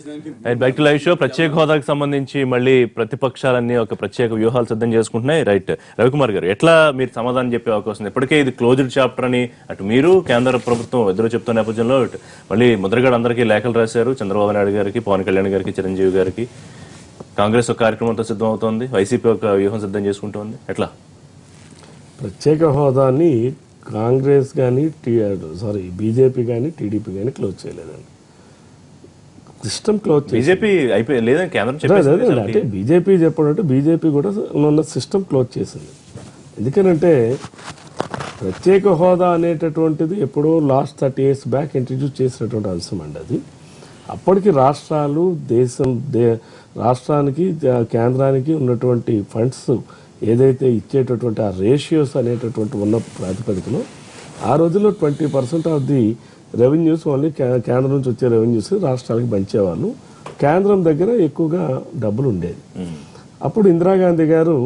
Back to live show. ప్రత్యేక హోదాకు సంబంధించి మళ్ళీ ప్రతిపక్షాలన్నీ ఒక ప్రత్యేక వ్యూహాలు సిద్ధం చేసుకుంటున్నాయి. రైట్, రవికుమార్ గారు, ఎట్లా మీరు సమాధానం చెప్పే అవకాశం? ఇప్పటికే ఇది క్లోజ్డ్ చాప్టర్ అని అటు మీరు కేంద్ర ప్రభుత్వం ఇద్దరు చెప్తున్న నేపథ్యంలో మళ్ళీ ముద్రగడ అందరికీ లేఖలు రాశారు. చంద్రబాబు నాయుడు గారికి, పవన్ కళ్యాణ్ గారికి, చిరంజీవి గారికి. కాంగ్రెస్ ఒక కార్యక్రమంతో సిద్ధం అవుతోంది, వైసీపీ ఒక వ్యూహం సిద్ధం చేసుకుంటోంది. ఎట్లా ప్రత్యేక హోదాని కాంగ్రెస్ కానీ బీజేపీ కానీ టీడీపీ కానీ క్లోజ్ చేయలేదండి. సిస్టమ్ క్లోజ్ బీజేపీ అయిపోయి లేదని కేంద్రం అంటే బీజేపీ చెప్పడంటే బీజేపీ కూడా ఉన్న సిస్టమ్ క్లోజ్ చేసింది. ఎందుకనంటే ప్రత్యేక హోదా అనేటటువంటిది ఎప్పుడో లాస్ట్ 30 years బ్యాక్ ఇంట్రడ్యూస్ చేసినటువంటి అంశం అండి. అది అప్పటికి రాష్ట్రాలు రాష్ట్రానికి కేంద్రానికి ఉన్నటువంటి ఫండ్స్ ఏదైతే ఇచ్చేటటువంటి ఆ రేషియోస్ అనేటటువంటి ఉన్న ప్రాతిపదికలో ఆ రోజుల్లో 20% ఆఫ్ ది రెవెన్యూస్ ఓన్లీ కేంద్రం నుంచి వచ్చే రెవెన్యూస్ రాష్ట్రాలకు పంచేవాళ్ళు. కేంద్రం దగ్గర ఎక్కువగా డబ్బులు ఉండేది. అప్పుడు ఇందిరాగాంధీ గారు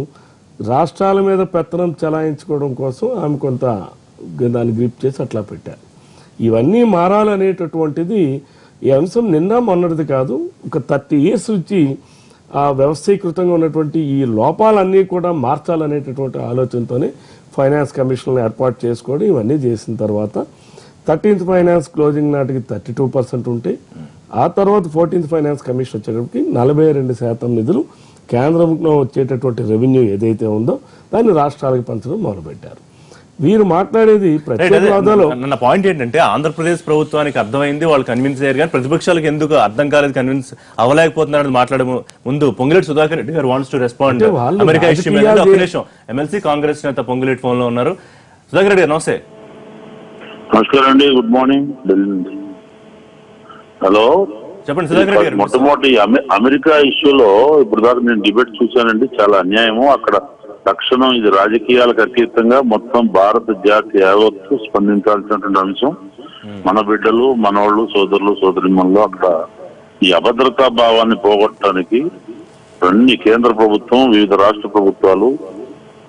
రాష్ట్రాల మీద పెత్తనం చలాయించుకోవడం కోసం ఆమె కొంత దాన్ని గ్రిప్ చేసి అట్లా పెట్టారు. ఇవన్నీ మారాలనేటటువంటిది ఈ అంశం నిన్న మొన్నటిది కాదు. ఒక 30 years నుంచి ఆ వ్యవస్థీకృతంగా ఉన్నటువంటి ఈ లోపాలన్నీ కూడా మార్చాలనేటటువంటి ఆలోచనతోనే ఫైనాన్స్ కమిషన్ ఏర్పాటు చేసుకోవడం ఇవన్నీ చేసిన తర్వాత 13th ఫైనాన్స్ క్లోజింగ్ నాటికి 32% ఉంటే ఆ తర్వాత 14th ఫైనాన్స్ కమిషన్ వచ్చేటప్పటికి 42% నిధులు కేంద్రంలో వచ్చేటటువంటి రెవెన్యూ ఏదైతే ఉందో దాన్ని రాష్ట్రాలకు పంచడం మొదలుపెట్టారు. వీరు మాట్లాడేది ప్రత్యేక హోదాలో. నా పాయింట్ ఏంటంటే ఆంధ్రప్రదేశ్ ప్రభుత్వానికి అర్థమైంది, వాళ్ళు కన్విన్స్ అయ్యారు, కానీ ప్రతిపక్షాలకు ఎందుకు అర్థం కాలేదు, కన్విన్స్ అవ్వలేకపోతున్నారని మాట్లాడే ముందు పొంగులేటి సుధాకర్ రెడ్డి గారు wants to respond America issue మీద. ఒక నిమిషం, ఎమ్మెల్సీ కాంగ్రెస్ నేత పొంగులేటి ఫోన్ లో ఉన్నారు. సుధాకర్ రెడ్డి గారు నమస్తే. నమస్కారం అండి, గుడ్ మార్నింగ్. హలో, చెప్పండి సుధాకర్ రెడ్డి గారు. మొట్టమొదటి అమెరికా ఇష్యూలో ఇప్పుడు దాకా నేను డిబేట్ చూశానండి. చాలా అన్యాయము. అక్కడ తక్షణం ఇది రాజకీయాలకు అతీతంగా మొత్తం భారత జాతి యావత్తు స్పందించాల్సినటువంటి అంశం. మన బిడ్డలు, మనవాళ్ళు, సోదరులు, సోదరిమణులు అక్కడ ఈ అభద్రతా భావాన్ని పోగొట్టడానికి అన్ని కేంద్ర ప్రభుత్వం, వివిధ రాష్ట్ర ప్రభుత్వాలు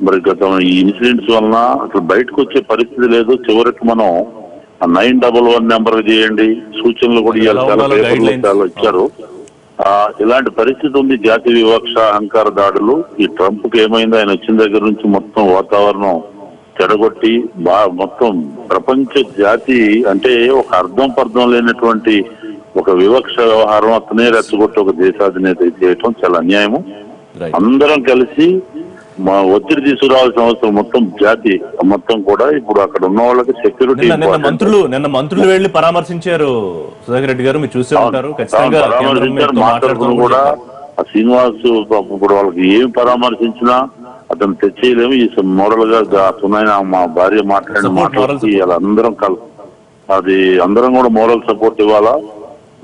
మరి గత ఈ ఇన్సిడెంట్స్ వలన అసలు బయటకు వచ్చే పరిస్థితి లేదు. చివరికి మనం 911 నెంబర్ చేయండి, సూచనలు కూడా ఇవాళ చాలా పేపర్లు చాలా ఇచ్చారు. ఇలాంటి పరిస్థితి ఉంది. జాతి వివక్ష, అహంకార దాడులు. ఈ ట్రంప్ కి ఏమైంది, ఆయన వచ్చిన దగ్గర నుంచి మొత్తం వాతావరణం చెడగొట్టి మొత్తం ప్రపంచ జాతి అంటే ఒక అర్థం లేనటువంటి ఒక వివక్ష వ్యవహారం అతనే రెచ్చగొట్టి ఒక దేశాధినేత చేయటం చాలా అన్యాయము. అందరం కలిసి ఒత్తిడి తీసుకురావాల్సిన అవసరం మొత్తం జాతి మొత్తం కూడా. ఇప్పుడు అక్కడ ఉన్న వాళ్ళకి సెక్యూరిటీ నిన్న మంత్రులు వెళ్లి పరామర్శించారు సుధాకర్ రెడ్డి గారు, మీరు చూసే ఉంటారు. పరామర్శించారు, మాట్లాడుతున్న కూడా ఆ శ్రీనివాస్ ఇప్పుడు వాళ్ళకి ఏమి పరామర్శించినా అతను తెచ్చేయలేము. ఈ మోడల్ గా సునాయన మా భార్య మాట్లాడి అందరం అది అందరం కూడా మోరల్ సపోర్ట్ ఇవ్వాలా.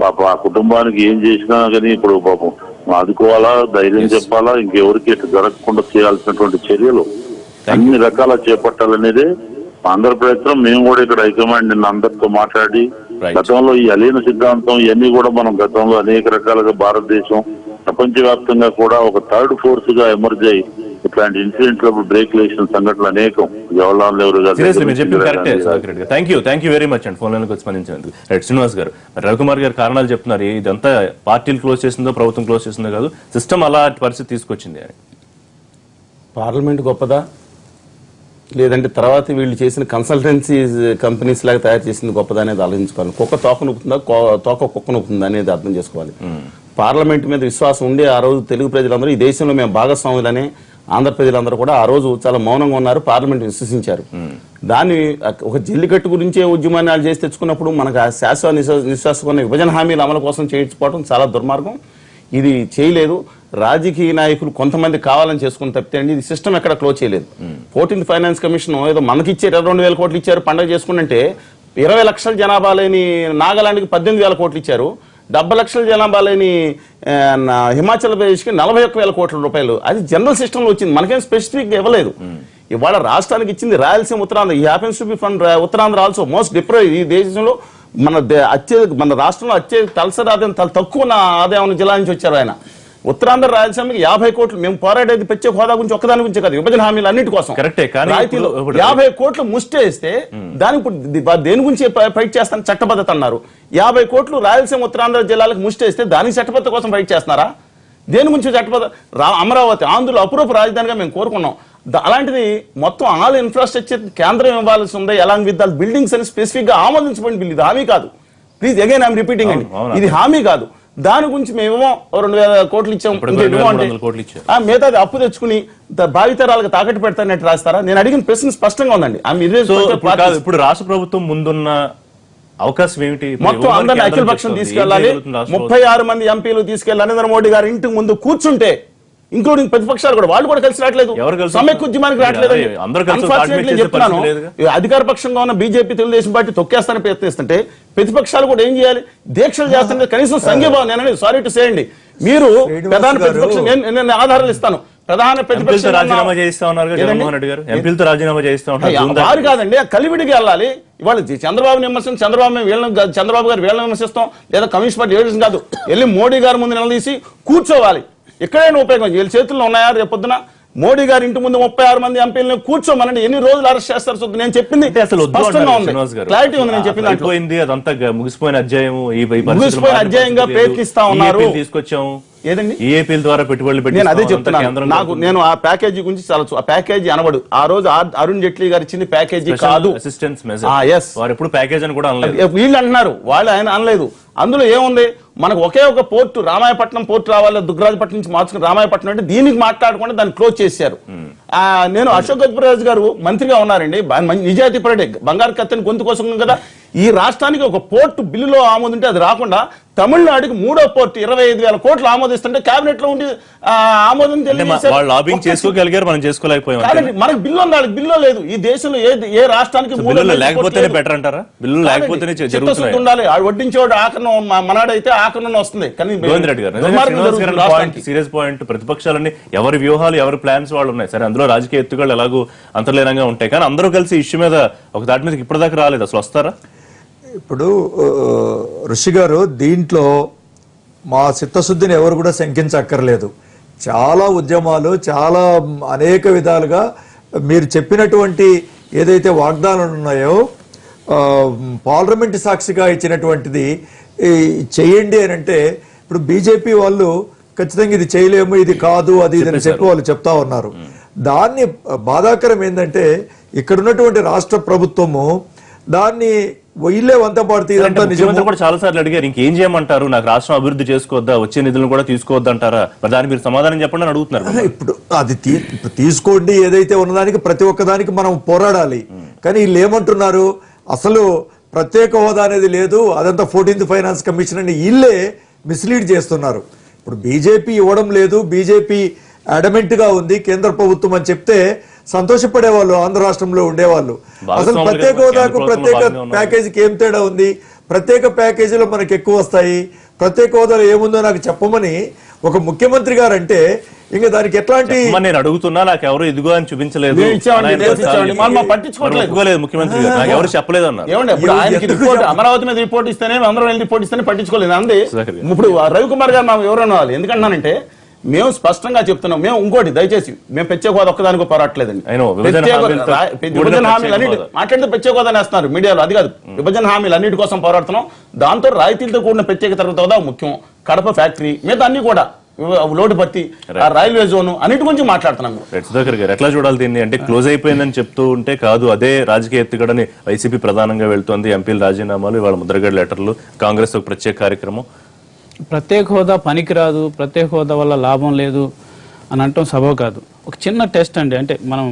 పాప ఆ కుటుంబానికి ఏం చేసినా కానీ ఇప్పుడు పాపం ఆదుకోవాలా, ధైర్యం చెప్పాలా, ఇంకెవరికి ఇటు జరగకుండా చేయాల్సినటువంటి చర్యలు అన్ని రకాల చేపట్టాలనేదే అందరి ప్రయత్నం. మేము కూడా ఇక్కడ హైకమాండ్ నిన్న అందరితో మాట్లాడి గతంలో ఈ అలీన సిద్ధాంతం ఇవన్నీ కూడా మనం గతంలో అనేక రకాలుగా భారతదేశం ప్రపంచవ్యాప్తంగా కూడా ఒక థర్డ్ ఫోర్స్ గా ఎమర్జ్ అయ్యి ఇట్లాంటి ఇన్సిడెంట్ లో బ్రేక్ లేసిన సంఘటనలు అనేకం. జవహర్లాల్ నెహ్రూ గారు. థ్యాంక్ యూ వెరీ మచ్ అండి ఫోన్ లైన్కి స్పందించినందుకు. శ్రీనివాస్ గారు, రవికుమార్ గారు కారణాలు చెప్తున్నారు. ఇదంతా పార్టీలు క్లోజ్ చేసిందో ప్రభుత్వం క్లోజ్ చేసిందో కాదు, సిస్టమ్ అలాంటి పరిస్థితి తీసుకొచ్చింది అని. పార్లమెంట్ గొప్పదా, లేదంటే తర్వాత వీళ్ళు చేసిన కన్సల్టెన్సీ కంపెనీస్ లాగా తయారు చేసింది గొప్పదా అనేది ఆలోచించుకోవాలి. కుక్క తోక నొప్పుతుందా, తోక కుక్క నొప్పుతుందా అనేది అర్థం చేసుకోవాలి. పార్లమెంట్ మీద విశ్వాసం ఉండి ఆ రోజు తెలుగు ప్రజలందరూ ఈ దేశంలో మేము భాగస్వాములని ఆంధ్ర ప్రజలందరూ కూడా ఆ రోజు చాలా మౌనంగా ఉన్నారు, పార్లమెంట్ విశ్వసించారు. దాన్ని ఒక జల్లికట్టు గురించే ఉద్యమాన్ని వాళ్ళు చేసి తెచ్చుకున్నప్పుడు మనకు ఆ శాశ్వత నిశ్వాసకున్న విభజన హామీల అమలు కోసం చేయించుకోవడం చాలా దుర్మార్గం. ఇది చేయలేదు. రాజకీయ నాయకులు కొంతమంది కావాలని చేసుకుని తప్పితే అండి ఇది సిస్టమ్ ఎక్కడ క్లోజ్ చేయలేదు. 14th ఫైనాన్స్ కమిషన్ ఏదో మనకి ఇచ్చారు, 22,000 కోట్లు ఇచ్చారు పండుగ చేసుకుంటే 20 లక్షల జనాభా లేని నాగాలాండ్కి 18,000 కోట్లు ఇచ్చారు. 70 లక్షల జనాభా లేని హిమాచల్ ప్రదేశ్కి 41,000 కోట్ల రూపాయలు. అది జనరల్ సిస్టమ్ లో వచ్చింది, మనకేం స్పెసిఫిక్ ఇవ్వలేదు. ఇవాళ రాష్ట్రానికి ఇచ్చింది రాయలసీమ, ఉత్తరాంధ్ర. ఈ happens to be from Uttarandhra also most deprived. ఈ దేశంలో మన రాష్ట్రంలో తలసరి ఆదాయం తక్కువ ఆదాయం జిల్లా నుంచి వచ్చారు ఆయన. ఉత్తరాంధ్ర రాయలసీమకి 50 కోట్లు మేము పోరాడేది ప్రత్యేక హోదా గురించి ఒక్కదాని గురించి కాదు, విభజన హామీలు అన్నిటి కోసం. కరెక్టే, కానీ రాయితీలో 50 కోట్లు ముష్టేస్తే దానికి ఇప్పుడు దేని గురించి ఫైట్ చేస్తాను, చట్టబద్ధత అన్నారు. 50 కోట్లు రాయలసీమ ఉత్తరాంధ్ర జిల్లాలకు ముష్టేస్తే దానికి చట్టబద్ధత కోసం ఫైట్ చేస్తున్నారా? దేని గురించి చట్టబద్ధ? అమరావతి ఆంధ్రులు అపురూప రాజధానిగా మేము కోరుకున్నాం. అలాంటిది మొత్తం ఆల్ ఇన్ఫ్రాస్ట్రక్చర్ కేంద్రం ఇవ్వాల్సి ఉంది, అలాంగ్ విత్ ఆల్ బిల్డింగ్స్ అని స్పెసిఫిక్ గా ఆమోదించబడిన బిల్. ఇది హామీ కాదు. ప్లీజ్ అగైన్ ఐఎమ్ రిపీటింగ్ అండి, ఇది హామీ కాదు. దాని గురించి మేమేమో 2000 కోట్లు ఇచ్చాం, మిగతాది అప్పు తెచ్చుకుని భావితరాలకు తాకట్టు పెడతానట్టు రాస్తారా? నేను అడిగిన ప్రశ్న స్పష్టంగా ఉందండి. ఇప్పుడు రాష్ట్ర ప్రభుత్వం ముందున్న అవకాశం ఏమిటి? మొత్తం అందరినీ అఖిల పక్షం తీసుకెళ్లాలి, 36 మంది ఎంపీలు తీసుకెళ్లి నరేంద్ర మోడీ గారి ఇంటి ముందు కూర్చుంటే, ఇంక్లూడింగ్ ప్రతిపక్షాలు కూడా, వాళ్ళు కూడా కలిసి రావట్లేదు, సమైక్య ఉద్యమానికి రావట్లేదు. చెప్తున్నాను, అధికార పక్షంగా ఉన్న బీజేపీ తెలుగుదేశం పార్టీ తొక్కేస్తానని ప్రయత్నిస్తుంటే ప్రతిపక్షాలు కూడా ఏం చేయాలి? దీక్షలు చేస్తుంటే కనీసం సంఘీభావం. నేను సారీ టు సే అండి, మీరు ప్రధాన ప్రతిపక్షం, నేను ఆధారాలు ఇస్తాను, ప్రధాన ప్రతిపక్షం రాజీనామా చేయిస్తా ఉన్నారు జగన్మోహన్ రెడ్డి గారు, ఎంపీలతో రాజీనామా చేయిస్తా ఉన్నారు. వారు కాదండి, కలివిడికి వెళ్ళాలి. ఇవాళ చంద్రబాబు విమర్శించి చంద్రబాబు గారు వీళ్ళని విమర్శిస్తాం, లేదా కమ్యూనిస్ట్ పార్టీ ఏజెన్సీ కాదు, వెళ్ళి మోడీ గారి ముందు నిలదీసి కూర్చోవాలి. ఎక్కడైనా ఉపయోగం, వీళ్ళ చేతుల్లో ఉన్నాయా? రేపొద్దున మోడీ గారి ఇంటి ముందు 36 మంది ఎంపీలను కూర్చోమనండి, ఎన్ని రోజులు అరెస్ట్ చేస్తారు? నేను చెప్పింది అసలు క్లారిటీ ఉంది. నేను చెప్పింది అదంతా ముగిసిపోయిన అధ్యాయం, ముగిసిపోయిన అధ్యాయంగా ప్రయత్నిస్తా ఉన్నారు. తీసుకొచ్చాము ఏదండి ఏపీల ద్వారా పెట్టుబడులు పెట్టి, నేను అదే చెప్తున్నాను. నాకు నేను ఆ ప్యాకేజీ గురించి చాలా, ఆ ప్యాకేజీ అనబడు ఆ రోజు అరుణ్ జైట్లీ గారు ఇచ్చింది ప్యాకేజీ కాదు, అసిస్టెన్స్ వారు ఎప్పుడు ప్యాకేజ్ అని కూడా అనలేదు. వీళ్ళు అంటున్నారు, వాళ్ళు ఆయన అనలేదు. అందులో ఏముంది, మనకు ఒకే ఒక పోర్టు, రామాయపట్నం పోర్టు రావాలి, దుగ్గరాజపట్నం నుంచి మార్చుకుని రామాయపట్నం అంటే దీనికి మాట్లాడకుండా దాన్ని క్లోజ్ చేశారు. నేను అశోక్ గజపతిరాజు గారు మంత్రిగా ఉన్నారండి, నిజాయితీ పడే బంగారు కత్తెని గొంతు కోసం కదా. ఈ రాష్ట్రానికి ఒక పోర్టు బిల్లులో ఆమోదింటే అది రాకుండా తమిళనాడుకి 3వ పోర్టు 25,000 కోట్లు ఆమోదిస్తుంటే కేబినెట్ లో ఉండి ఆమోదం చేసుకోగలిగారు, మనం చేసుకోలేకపోయాం. మనకు బిల్లు ఉంది, వాళ్ళకి బిల్లు లేదు. ఈ దేశంలో ఏ రాష్ట్రానికి లేకపోతేనే బెటర్ అంటారా? బిల్లు లేకపోతేనే ఉండాలి. వడ్డించేవాడు ఆకరణ మనాడైతే ఆకరణ వస్తుంది. కానీ సీరియస్ పాయింట్, ప్రతిపక్షాలన్నీ ఎవరి వ్యూహాలు ఎవరి ప్లాన్స్ వాళ్ళు ఉన్నాయి. సరే, అందులో రాజకీయ ఎత్తుగాళ్ళు ఎలాగో అంతర్లీనంగా ఉంటాయి, కానీ అందరూ కలిసి ఇష్యూ మీద ఒక దాటి మీద ఇప్పటిదాకా రాలేదు. అసలు వస్తారా? ఇప్పుడు ఋషి గారు, దీంట్లో మా చిత్తశుద్ధిని ఎవరు కూడా శంకించక్కర్లేదు. చాలా ఉద్యమాలు, చాలా అనేక విధాలుగా మీరు చెప్పినటువంటి ఏదైతే వాగ్దానాలు ఉన్నాయో, పార్లమెంట్ సాక్షిగా ఇచ్చినటువంటిది చేయండి అని అంటే, ఇప్పుడు బీజేపీ వాళ్ళు ఖచ్చితంగా ఇది చేయలేము, ఇది కాదు, అది ఇది అని చెప్పి వాళ్ళు చెప్తా ఉన్నారు. దాన్ని బాధాకరం ఏంటంటే, ఇక్కడ ఉన్నటువంటి రాష్ట్ర ప్రభుత్వము దాన్ని వీళ్ళే వంత పడుతుంది. ఇదంతా నిజంగా కూడా చాలా సార్లు అడిగారు, ఇంకేం చేయమంటారు, నాకు రాష్ట్రం అభివృద్ధి చేసుకోవద్దా, వచ్చే నిధులను కూడా తీసుకోవద్దు అంటారా? మరి దానికి మీరు సమాధానం చెప్పండి అని అడుగుతున్నారు. ఇప్పుడు అది తీసుకోండి, ఏదైతే ఉన్నదానికి ప్రతి ఒక్కదానికి మనం పోరాడాలి. కానీ వీళ్ళు ఏమంటున్నారు, అసలు ప్రత్యేక హోదా అనేది లేదు, అదంతా 14th ఫైనాన్స్ కమిషన్ అని వీళ్ళే మిస్లీడ్ చేస్తున్నారు. ఇప్పుడు బీజేపీ ఇవ్వడం లేదు, బీజేపీ అడమెంట్ గా ఉంది కేంద్ర ప్రభుత్వం అని చెప్తే సంతోషపడేవాళ్ళు ఆంధ్ర రాష్ట్రంలో ఉండేవాళ్ళు. అసలు ప్రత్యేక హోదాకు ప్రత్యేక ప్యాకేజీకి ఏం తేడా ఉంది? ప్రత్యేక ప్యాకేజీలో మనకు ఎక్కువ వస్తాయి, ప్రత్యేక హోదాలో ఏముందో నాకు చెప్పమని ఒక ముఖ్యమంత్రి గారు అంటే ఇంకా దానికి ఎట్లాంటి, నేను అడుగుతున్నా, నాకు ఎవరు ఇదిగో అని చూపించలేదు, పట్టించుకోలేదు ముఖ్యమంత్రి గారు, నాకు ఎవరు చెప్పలేదు అన్నారు. అమరావతి మీద రిపోర్ట్ ఇస్తేనే, అందరూ రిపోర్ట్ ఇస్తేనే పట్టించుకోలేదు అంది. ఇప్పుడు రవికుమార్ గారు మనం ఎవరు అనాలి? ఎందుకంటున్నానంటే, మేము స్పష్టంగా చెప్తున్నాం, మేము ఇంకోటి దయచేసి మేము ప్రత్యేక హోదా ఒక్కదానికి పోరాటలేదండి. విభజన హామీలు అన్నిటి మాట్లాడితే ప్రత్యేక హోదా వేస్తున్నారు మీడియాలో, అది కాదు. విభజన హామీలు అన్నిటి కోసం పోరాడుతున్నాం. దాంతో రాయితీలతో కూడిన ప్రత్యేక తరగతి హోదా ముఖ్యం, కడప ఫ్యాక్టరీ మీద అన్ని కూడా, లోటు భర్తీ, రైల్వే జోన్ అన్నిటి గురించి మాట్లాడుతున్నాం. సుధాకర్ గారు, ఎట్లా చూడాలి దీన్ని? అంటే క్లోజ్ అయిపోయిందని చెప్తూ ఉంటే కాదు, అదే రాజకీయ ఎత్తుగడని వైసీపీ ప్రధానంగా వెళ్తోంది. ఎంపీల రాజీనామాలు, ఇవాళ ముద్రగడ లెటర్లు, కాంగ్రెస్ ఒక ప్రత్యేక కార్యక్రమం. ప్రత్యేక హోదా పనికిరాదు, ప్రత్యేక హోదా వల్ల లాభం లేదు అని అంటాం సబబు కాదు. ఒక చిన్న టెస్ట్ అండి, అంటే మనం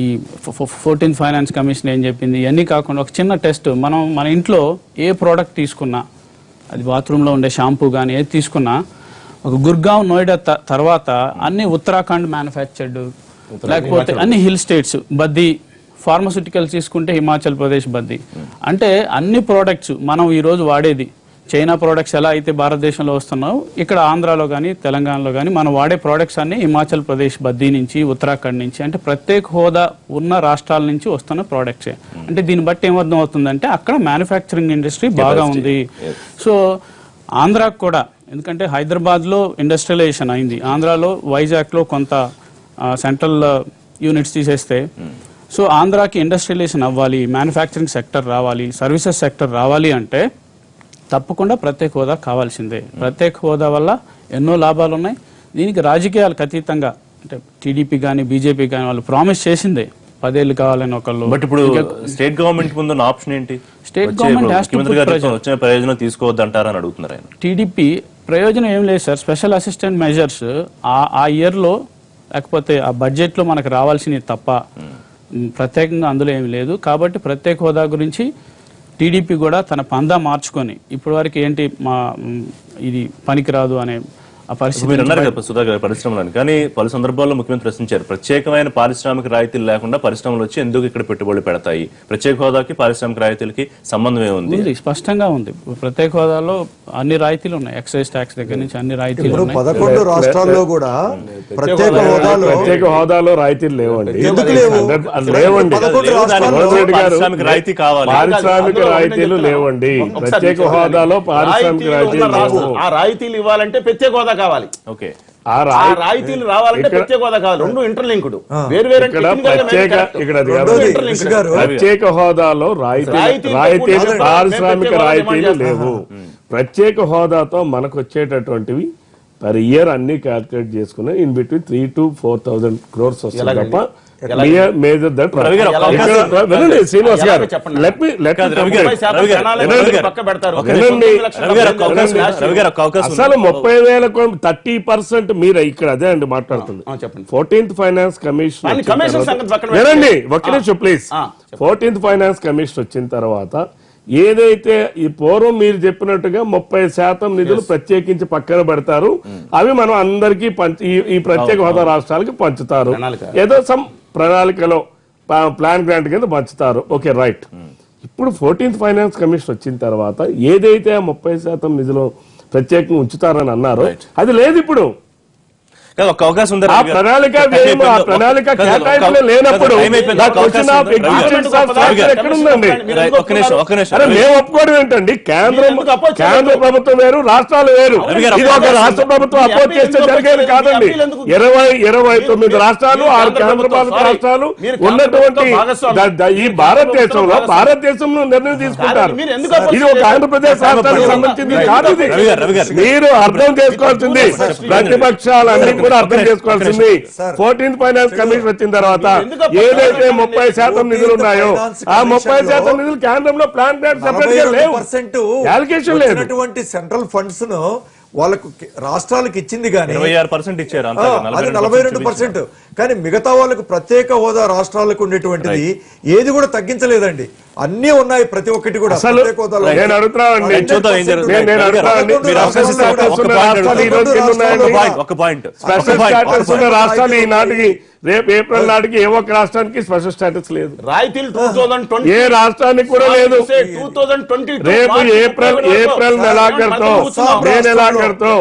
ఈ 14th ఫైనాన్స్ కమిషన్ ఏం చెప్పింది ఇవన్నీ కాకుండా ఒక చిన్న టెస్ట్. మనం మన ఇంట్లో ఏ ప్రోడక్ట్ తీసుకున్నా, అది బాత్రూంలో ఉండే షాంపూ కానీ ఏది తీసుకున్నా, ఒక గుర్గావ్, నోయిడా తర్వాత అన్ని ఉత్తరాఖండ్ మ్యానుఫ్యాక్చర్డ్, లేకపోతే అన్ని హిల్ స్టేట్స్, బద్దీ ఫార్మస్యూటికల్స్ తీసుకుంటే హిమాచల్ ప్రదేశ్ బద్దీ. అంటే అన్ని ప్రోడక్ట్స్ మనం ఈరోజు వాడేది, చైనా ప్రోడక్ట్స్ ఎలా అయితే భారతదేశంలో వస్తున్నావు, ఇక్కడ ఆంధ్రాలో కానీ తెలంగాణలో కానీ మనం వాడే ప్రోడక్ట్స్ అన్ని హిమాచల్ ప్రదేశ్ బద్దీ నుంచి, ఉత్తరాఖండ్ నుంచి, అంటే ప్రత్యేక హోదా ఉన్న రాష్ట్రాల నుంచి వస్తున్న ప్రోడక్ట్సే. అంటే దీన్ని బట్టి ఏమర్థం అవుతుందంటే అక్కడ మ్యానుఫ్యాక్చరింగ్ ఇండస్ట్రీ బాగా ఉంది. సో ఆంధ్రాకు కూడా ఎందుకంటే హైదరాబాద్లో ఇండస్ట్రియలైజేషన్ అయింది, ఆంధ్రాలో వైజాగ్లో కొంత సెంట్రల్ యూనిట్స్ తీసేస్తే, సో ఆంధ్రాకి ఇండస్ట్రియలైజేషన్ అవ్వాలి, మ్యానుఫ్యాక్చరింగ్ సెక్టర్ రావాలి, సర్వీసెస్ సెక్టర్ రావాలి అంటే తప్పకుండా ప్రత్యేక హోదా కావాల్సిందే. ప్రత్యేక హోదా వల్ల ఎన్నో లాభాలు ఉన్నాయి. దీనికి రాజకీయాలకు అతీతంగా అంటే టీడీపీ కానీ బీజేపీ కానీ వాళ్ళు ప్రామిస్ చేసిందే 10 ఏళ్ళు కావాలని ఒకళ్ళు. బట్ ఇప్పుడు స్టేట్ గవర్నమెంట్ ముందు ఆప్షన్ ఏంటి? స్టేట్ గవర్నమెంట్ ముఖ్యమంత్రి గారు వచ్చిన ప్రయోజనం తీసుకోవద్దు అంటారని అడుగుతున్నారు ఆయన. టీడీపీ ప్రయోజనం ఏం లేదు సార్. స్పెషల్ అసిస్టెంట్ మెజర్స్ ఆ ఇయర్లో లేకపోతే ఆ బడ్జెట్లో మనకు రావాల్సినవి తప్ప ప్రత్యేకంగా అందులో ఏమి లేదు. కాబట్టి ప్రత్యేక హోదా గురించి టీడీపీ కూడా తన పందా మార్చుకొని ఇప్పటి వరకు ఏంటి ఇది పనికిరాదు అనే ఆ పరిస్థితి. మీరు అన్నారు కదా సుధాకర్ పరిశ్రమలని, కానీ పలు సందర్భాల్లో ముఖ్యమంత్రి ప్రశ్నించారు, ప్రత్యేకమైన పారిశ్రామిక రాయితీలు లేకుండా పరిశ్రమలు వచ్చి ఎందుకు ఇక్కడ పెట్టుబడులు పెడతాయి, ప్రత్యేక హోదాకి పారిశ్రామిక రాయితీలకి సంబంధం ఏముంది? స్పష్టంగా ఉంది. ప్రత్యేక హోదాలో అన్ని రాయితీలు ఉన్నాయి, ఎక్సైజ్ ట్యాక్స్ దగ్గర నుంచి అన్ని రాయితీలు ఉన్నాయి. 11 రాష్ట్రాల్లో కూడా ప్రత్యేక హోదాలో రాయితీలు లేవండి. ఎందుకు లేవు? లేవండి. పారిశ్రామిక రాయితీ కావాలి. పారిశ్రామిక రాయితీలు లేవండి. ప్రత్యేక హోదాలో పారిశ్రామిక రాయితీలు లేవు. ఆ రాయితీలు ఇవ్వాలంటే ప్రత్యేక హోదా కావాలి. ఓకే, ఆ రాయితీలు రావాలంటే ప్రత్యేక హోదా కావాలి. రెండు ఇంటర్లింక్డ్ వేరు వేరు. ప్రత్యేక హోదాలో రాయితీలు పారిశ్రామిక రాయితీలు లేవు. ప్రత్యేక హోదాతో మనకు వచ్చేటటువంటివి పర్ ఇయర్ అన్ని క్యాల్కులేట్ చేసుకుని ఇన్ బిట్వీన్ 3,000 to 4,000 crores వస్తుంది తప్ప మేజర్ దట్. శ్రీనివాస్ గారు అసలు 30,000 30% మీరు ఇక్కడ అదే అండి మాట్లాడుతుంది. 14th ఫైనాన్స్ కమిషన్ వినండి ఒక్క నిమిషం ప్లీజ్. 14th ఫైనాన్స్ కమిషన్ వచ్చిన తర్వాత ఏదైతే ఈ పూర్వం మీరు చెప్పినట్టుగా 30% నిధులు ప్రత్యేకించి పక్కన పెడతారు, అవి మనం అందరికీ ఈ ప్రత్యేక హోదా రాష్ట్రాలకి పంచుతారు. ఏదో సమ్ ప్రణాళికలో ప్లాన్ గ్రాంట్ కింద పంచుతారు. Okay right. ఇప్పుడు 14th ఫైనాన్స్ కమిషన్ వచ్చిన తర్వాత ఏదైతే 30% నిధులు ప్రత్యేకంగా ఉంచుతారని అన్నారో అది లేదు. ఇప్పుడు ఒక అవకాశం ఉంది. ప్రణాళిక లేనప్పుడు మేము ఒప్పుకోవడం ఏంటండి? కేంద్ర ప్రభుత్వం వేరు, రాష్ట్రాలు వేరు. ఇది ఒక రాష్ట్ర ప్రభుత్వం అపోజ్ చేస్తే జరిగేది కాదండి. 29 రాష్ట్రాలు 6 కేంద్రపాలిత రాష్ట్రాలు ఉన్నటువంటి ఈ భారతదేశంలో నిర్ణయం తీసుకుంటారు. ఇది ఒక ఆంధ్రప్రదేశ్ రాష్ట్రానికి సంబంధించింది కాదు. మీరు అర్థం చేసుకోవాల్సింది, ప్రతిపక్షాలన్నీ కూడా అర్థం చేసుకోవాల్సింది. 14th ఫైనాన్స్ కమిషన్ వచ్చిన తర్వాత ఏదైతే 30% నిధులు ఉన్నాయో ఆ 30% నిధులు కేంద్రంలో ప్లాన్ సెపరేట్ గా లేవు. అలొకేషన్ లేదు. సెంట్రల్ ఫండ్స్ ను వాళ్ళకు రాష్ట్రాలకు ఇచ్చింది కానీ 26% ఇచ్చారు. అది 42%. కానీ మిగతా వాళ్ళకు ప్రత్యేక హోదా రాష్ట్రాలకు ఉండేటువంటిది ఏది కూడా తగ్గించలేదండి. అన్ని ఉన్నాయి, ప్రతి ఒక్కటి కూడా. నేను అడుగుతున్నానండి, స్పెషల్ స్టాటస్ ఉన్న రాష్ట్రాలు ఈనాటికి రేపు ఏప్రిల్ నాటికి ఏ ఒక్క రాష్ట్రానికి స్పెషల్ స్టాటస్ లేదు. రాయితీలు ఏ రాష్ట్రానికి కూడా లేదు. రేపు ఏప్రిల్ నెలాఖరుతో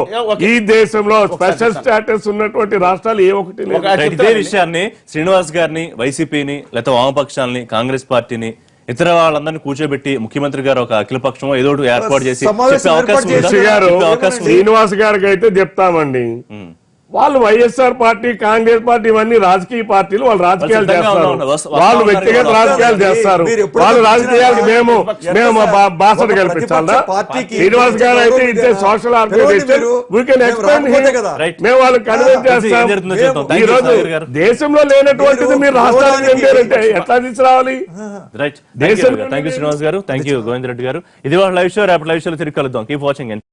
ఈ దేశంలో స్పెషల్ స్టాటస్ ఉన్నటువంటి రాష్ట్రాలు ఏ ఒకటి లేదు. ఇదే విషయాన్ని శ్రీనివాస్ గారిని, వైసీపీని, లేకపోతే వామపక్షాలని, కాంగ్రెస్ పార్టీని, ఇతర వాళ్ళందరినీ కూర్చోబెట్టి ముఖ్యమంత్రి గారు ఒక అఖిలపక్షం ఏదో ఏర్పాటు చేసి శ్రీనివాస్ గారికి అయితే చెప్తామండి, వాళ్ళు వైఎస్ఆర్ పార్టీ, కాంగ్రెస్ పార్టీ ఇవన్నీ రాజకీయ పార్టీలు. వాళ్ళు రాజకీయాలు చేస్తారు, వాళ్ళు వ్యక్తిగత రాజకీయాలు చేస్తారు. వాళ్ళు రాజకీయాలకు మేము బాసట కల్పించాలా? శ్రీనివాస్ గారు అయితే it's social organisation, we can explain him. మేము వాళ్ళకి కన్విన్స్ చేస్తాం. ఈ రోజు దేశంలో లేనటువంటిది మీరు రాష్ట్రానికి ఏంటంటే ఎట్లా తీసుకురావాలి? రైట్. థ్యాంక్ యూ శ్రీనివాస్ గారు, థ్యాంక్ యూ గోవింద్ రెడ్డి గారు. ఇది వాళ్ళ లైవ్ షో. రేపటి లైవ్ షోలో తిరిగి కలుద్దాం. Keep watching.